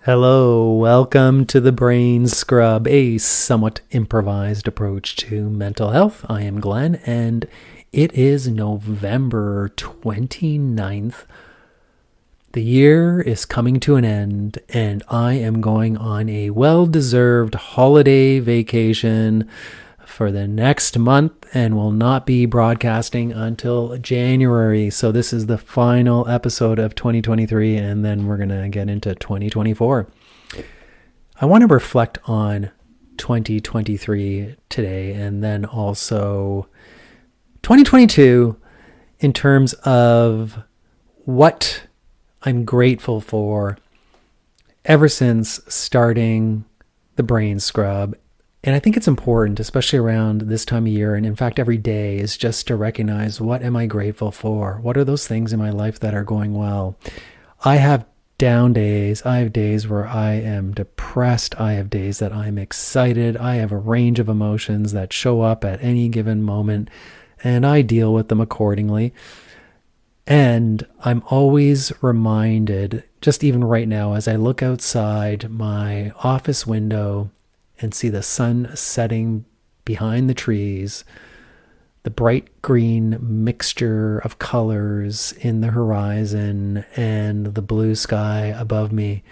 Hello, welcome to the Brain Scrub, a somewhat improvised approach to mental health. I am Glenn, and it is November 29th. The year is coming to an end, and I am going on a well-deserved holiday vacation for the next month and will not be broadcasting until January. So this is the final episode of 2023, and then we're going to get into 2024. I want to reflect on 2023 today and then also 2022 in terms of what I'm grateful for ever since starting the Brain Scrub. And I think it's important, especially around this time of year, and in fact every day, is just to recognize, what am I grateful for? What are those things in my life that are going well? I have down days. I have days where I am depressed. I have days that I'm excited. I have a range of emotions that show up at any given moment, and I deal with them accordingly. And I'm always reminded, just even right now, as I look outside my office window and see the sun setting behind the trees, the bright green mixture of colors in the horizon and the blue sky above me.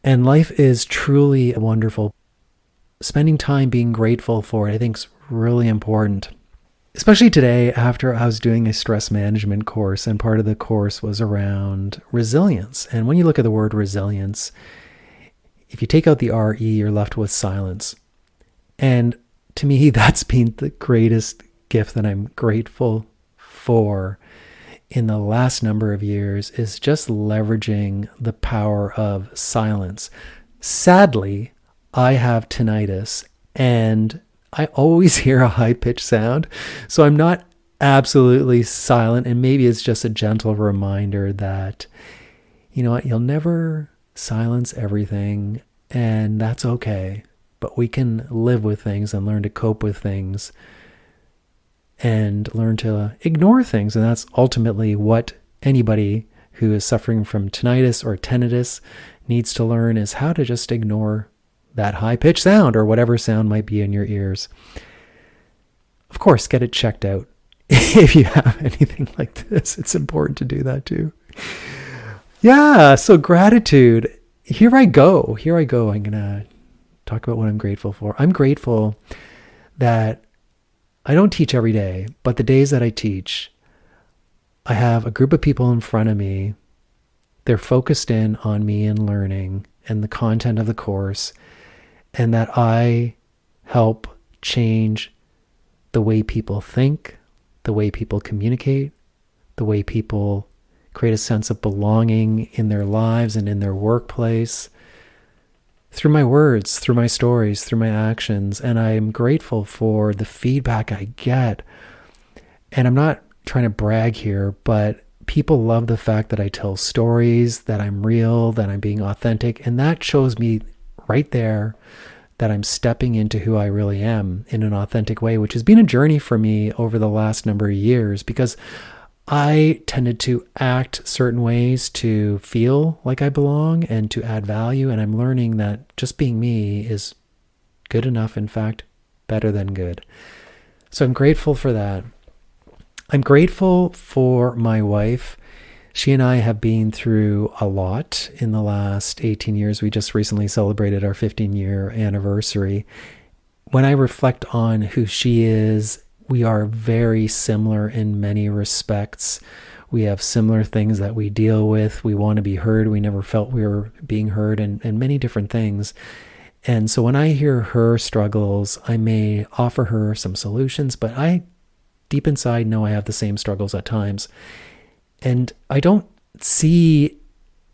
And life is truly wonderful. Spending time being grateful for it, I think, is really important. Especially today, after I was doing a stress management course, and part of the course was around resilience. And when you look at the word resilience, if you take out the RE, you're left with silence. And to me, that's been the greatest gift that I'm grateful for in the last number of years, is just leveraging the power of silence. Sadly, I have tinnitus, and I always hear a high-pitched sound. So I'm not absolutely silent, and maybe it's just a gentle reminder that, you know what, you'll never silence everything, and that's okay. But we can live with things and learn to cope with things and learn to ignore things. And that's ultimately what anybody who is suffering from tinnitus or tinnitus needs to learn, is how to just ignore that high-pitched sound or whatever sound might be in your ears. Of course, get it checked out. If you have anything like this, it's important to do that too. Yeah, so gratitude. Here I go. I'm going to talk about what I'm grateful for. I'm grateful that I don't teach every day, but the days that I teach, I have a group of people in front of me. They're focused in on me and learning and the content of the course, and that I help change the way people think, the way people communicate, the way people create a sense of belonging in their lives and in their workplace, through my words, through my stories, through my actions. And I'm grateful for the feedback I get. And I'm not trying to brag here, but people love the fact that I tell stories, that I'm real, that I'm being authentic. And that shows me right there that I'm stepping into who I really am in an authentic way, which has been a journey for me over the last number of years, because I tended to act certain ways to feel like I belong and to add value. And I'm learning that just being me is good enough, in fact, better than good. So I'm grateful for that. I'm grateful for my wife. She and I have been through a lot in the last 18 years. We just recently celebrated our 15-year anniversary. When I reflect on who she is, we are very similar in many respects. We have similar things that we deal with. We want to be heard. We never felt we were being heard, and many different things. And so when I hear her struggles, I may offer her some solutions, but I deep inside know I have the same struggles at times. And I don't see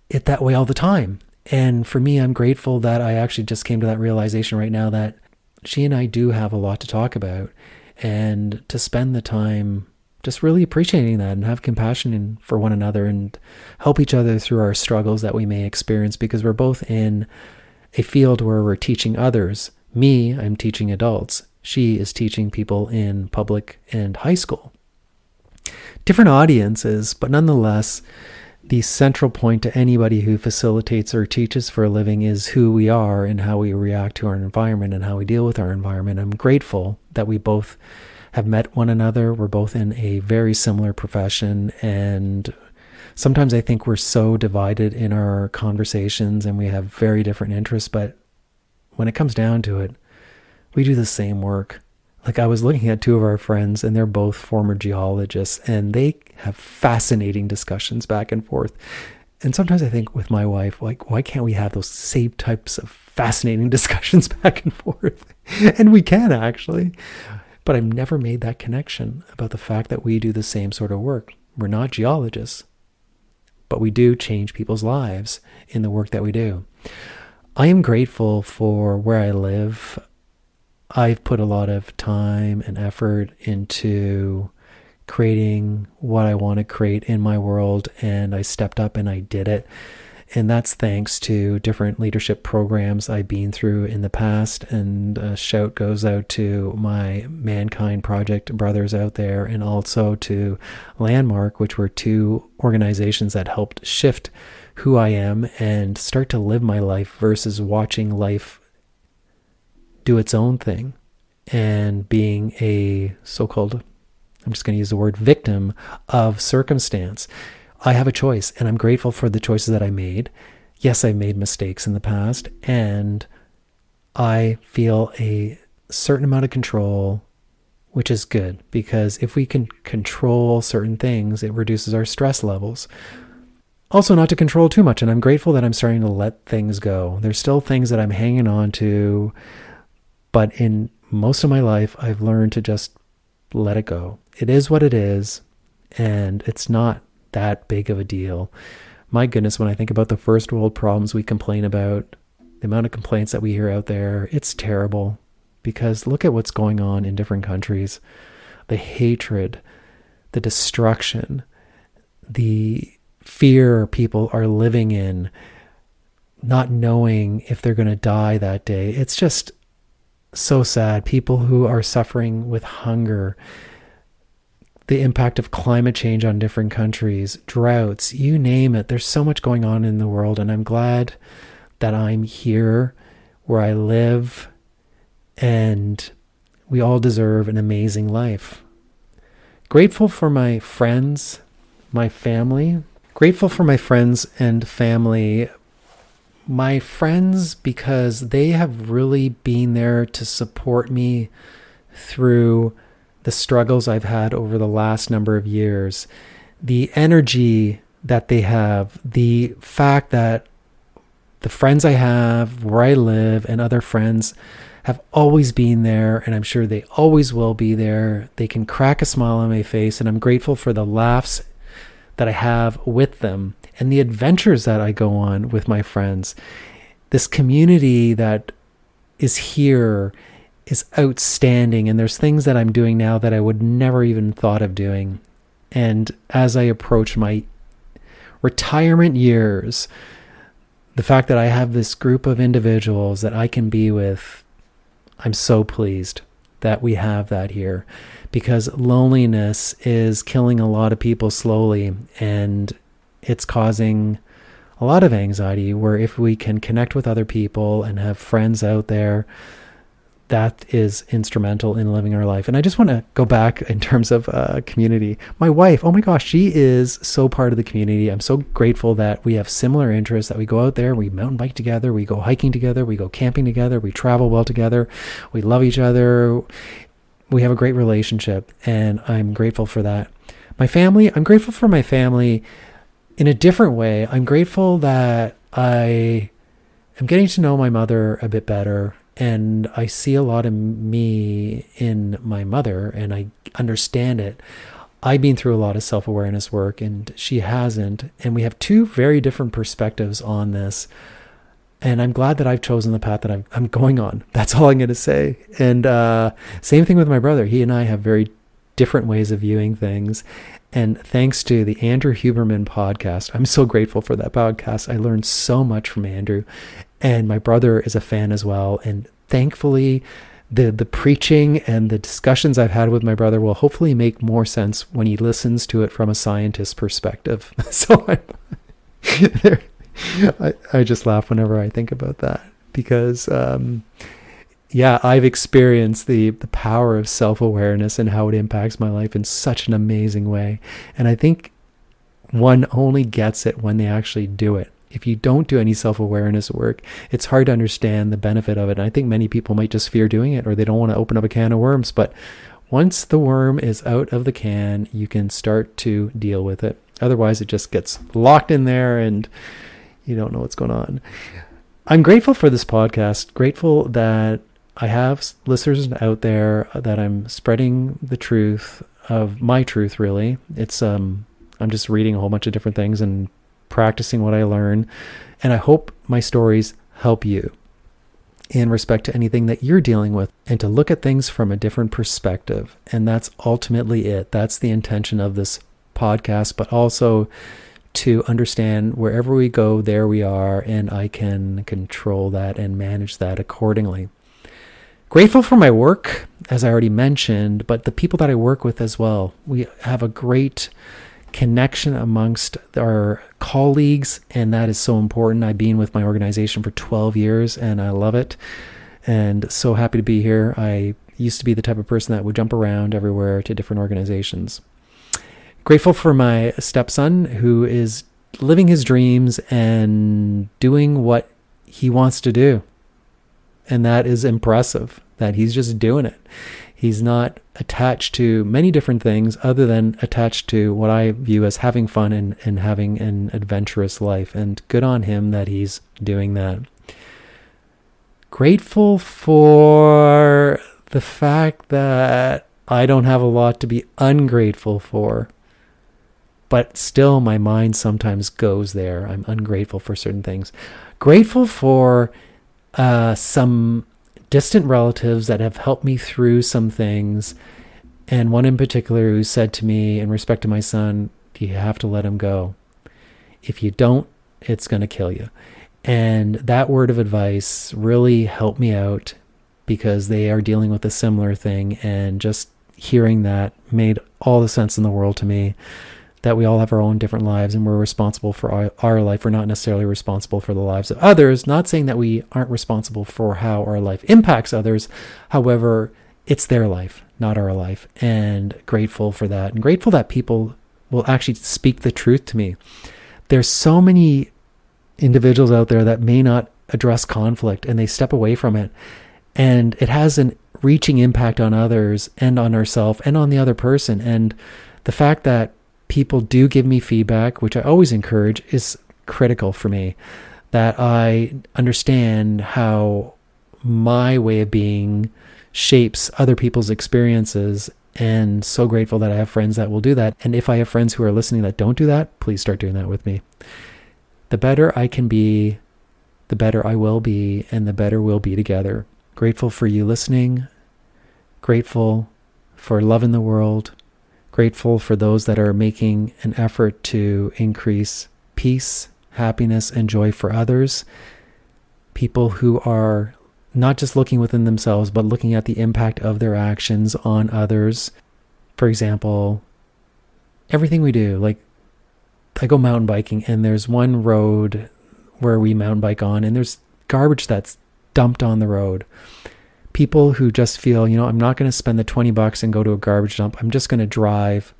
it that way all the time. And for me, I'm grateful that I actually just came to that realization right now that she and I do have a lot to talk about, and to spend the time just really appreciating that and have compassion for one another and help each other through our struggles that we may experience, because we're both in a field where we're teaching others. Me, I'm teaching adults. She is teaching people in public and high school. Different audiences, but nonetheless, the central point to anybody who facilitates or teaches for a living is who we are and how we react to our environment and how we deal with our environment. I'm grateful that we both have met one another. We're both in a very similar profession, and sometimes I think we're so divided in our conversations and we have very different interests, but when it comes down to it, we do the same work. Like, I was looking at two of our friends, and they're both former geologists, and they have fascinating discussions back and forth. And sometimes I think with my wife, like, why can't we have those same types of fascinating discussions back and forth? And we can, actually. But I've never made that connection about the fact that we do the same sort of work. We're not geologists, but we do change people's lives in the work that we do. I am grateful for where I live. I've put a lot of time and effort into creating what I want to create in my world, and I stepped up and I did it. And that's thanks to different leadership programs I've been through in the past. And a shout goes out to my Mankind Project brothers out there, and also to Landmark, which were two organizations that helped shift who I am and start to live my life versus watching life do its own thing and being a so-called, I'm just going to use the word, victim of circumstance. I have a choice, and I'm grateful for the choices that I made. Yes, I've made mistakes in the past, and I feel a certain amount of control, which is good, because if we can control certain things, it reduces our stress levels. Also, not to control too much, and I'm grateful that I'm starting to let things go. There's still things that I'm hanging on to, but in most of my life, I've learned to just let it go. It is what it is, and it's not that big of a deal. My goodness, when I think about the first world problems we complain about, the amount of complaints that we hear out there, it's terrible. Because look at what's going on in different countries. The hatred, the destruction, the fear people are living in, not knowing if they're going to die that day. It's just so sad. People who are suffering with hunger, the impact of climate change on different countries, droughts, you name it. There's so much going on in the world, and I'm glad that I'm here where I live, and we all deserve an amazing life. Grateful for my friends, my family. Grateful for my friends and family. My friends, because they have really been there to support me through the struggles I've had over the last number of years. The energy that they have, the fact that the friends I have, where I live, and other friends have always been there, and I'm sure they always will be there. They can crack a smile on my face, and I'm grateful for the laughs that I have with them and the adventures that I go on with my friends. This community that is here is outstanding, and there's things that I'm doing now that I would never even thought of doing. And as I approach my retirement years, the fact that I have this group of individuals that I can be with, I'm so pleased that we have that here, because loneliness is killing a lot of people slowly, and it's causing a lot of anxiety, where if we can connect with other people and have friends out there, that is instrumental in living our life. And I just want to go back in terms of community. My wife, oh my gosh, she is so part of the community. I'm so grateful that we have similar interests, that we go out there, we mountain bike together, we go hiking together, we go camping together, we travel well together, we love each other, we have a great relationship, and I'm grateful for that. My family, I'm grateful for my family in a different way. I'm grateful that I am getting to know my mother a bit better, and I see a lot of me in my mother, and I understand it. I've been through a lot of self-awareness work, and she hasn't, and we have two very different perspectives on this. And I'm glad that I've chosen the path that I'm going on. That's all I'm going to say. And same thing with my brother. He and I have very different ways of viewing things. And thanks to the Andrew Huberman podcast, I'm so grateful for that podcast. I learned so much from Andrew. And my brother is a fan as well. And thankfully, the preaching and the discussions I've had with my brother will hopefully make more sense when he listens to it from a scientist perspective. So I just laugh whenever I think about that because, I've experienced the power of self-awareness and how it impacts my life in such an amazing way. And I think one only gets it when they actually do it. If you don't do any self-awareness work, it's hard to understand the benefit of it. And I think many people might just fear doing it, or they don't want to open up a can of worms. But once the worm is out of the can, you can start to deal with it. Otherwise, it just gets locked in there and you don't know what's going on. I'm grateful for this podcast, grateful that I have listeners out there, that I'm spreading the truth of my truth, really. It's I'm just reading a whole bunch of different things and practicing what I learn. And I hope my stories help you in respect to anything that you're dealing with, and to look at things from a different perspective. And that's ultimately it. That's the intention of this podcast, but also to understand wherever we go, there we are, and I can control that and manage that accordingly. Grateful for my work, as I already mentioned, but the people that I work with as well. We have a great connection amongst our colleagues, and that is so important. I've been with my organization for 12 years and I love it, and so happy to be here. I used to be the type of person that would jump around everywhere to different organizations. Grateful for my stepson, who is living his dreams and doing what he wants to do. And that is impressive, that he's just doing it. He's not attached to many different things other than attached to what I view as having fun and having an adventurous life. And good on him that he's doing that. Grateful for the fact that I don't have a lot to be ungrateful for. But still, my mind sometimes goes there. I'm ungrateful for certain things. Grateful for some distant relatives that have helped me through some things. And one in particular who said to me, in respect to my son, you have to let him go. If you don't, it's going to kill you. And that word of advice really helped me out, because they are dealing with a similar thing. And just hearing that made all the sense in the world to me, that we all have our own different lives and we're responsible for our life. We're not necessarily responsible for the lives of others. Not saying that we aren't responsible for how our life impacts others. However, it's their life, not our life. And grateful for that. And grateful that people will actually speak the truth to me. There's so many individuals out there that may not address conflict, and they step away from it. And it has an reaching impact on others and on ourselves and on the other person. And the fact that people do give me feedback, which I always encourage, is critical for me. That I understand how my way of being shapes other people's experiences, and so grateful that I have friends that will do that. And if I have friends who are listening that don't do that, please start doing that with me. The better I can be, the better I will be, and the better we'll be together. Grateful for you listening. Grateful for love in the world. Grateful for those that are making an effort to increase peace, happiness, and joy for others. People who are not just looking within themselves, but looking at the impact of their actions on others. For example, everything we do, like I go mountain biking, and there's one road where we mountain bike on, and there's garbage that's dumped on the road. People who just feel, I'm not going to spend the $20 and go to a garbage dump. I'm just going to drive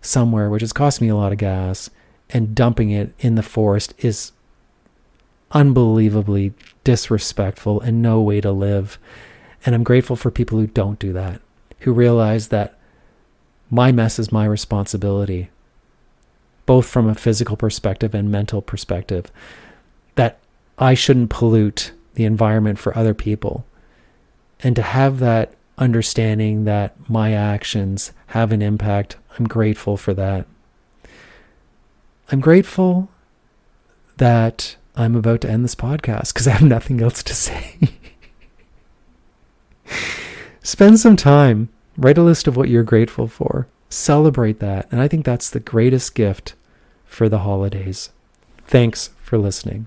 somewhere, which is costing me a lot of gas, and dumping it in the forest is unbelievably disrespectful and no way to live. And I'm grateful for people who don't do that, who realize that my mess is my responsibility, both from a physical perspective and mental perspective, that I shouldn't pollute the environment for other people. And to have that understanding that my actions have an impact, I'm grateful for that. I'm grateful that I'm about to end this podcast because I have nothing else to say. Spend some time, write a list of what you're grateful for, celebrate that. And I think that's the greatest gift for the holidays. Thanks for listening.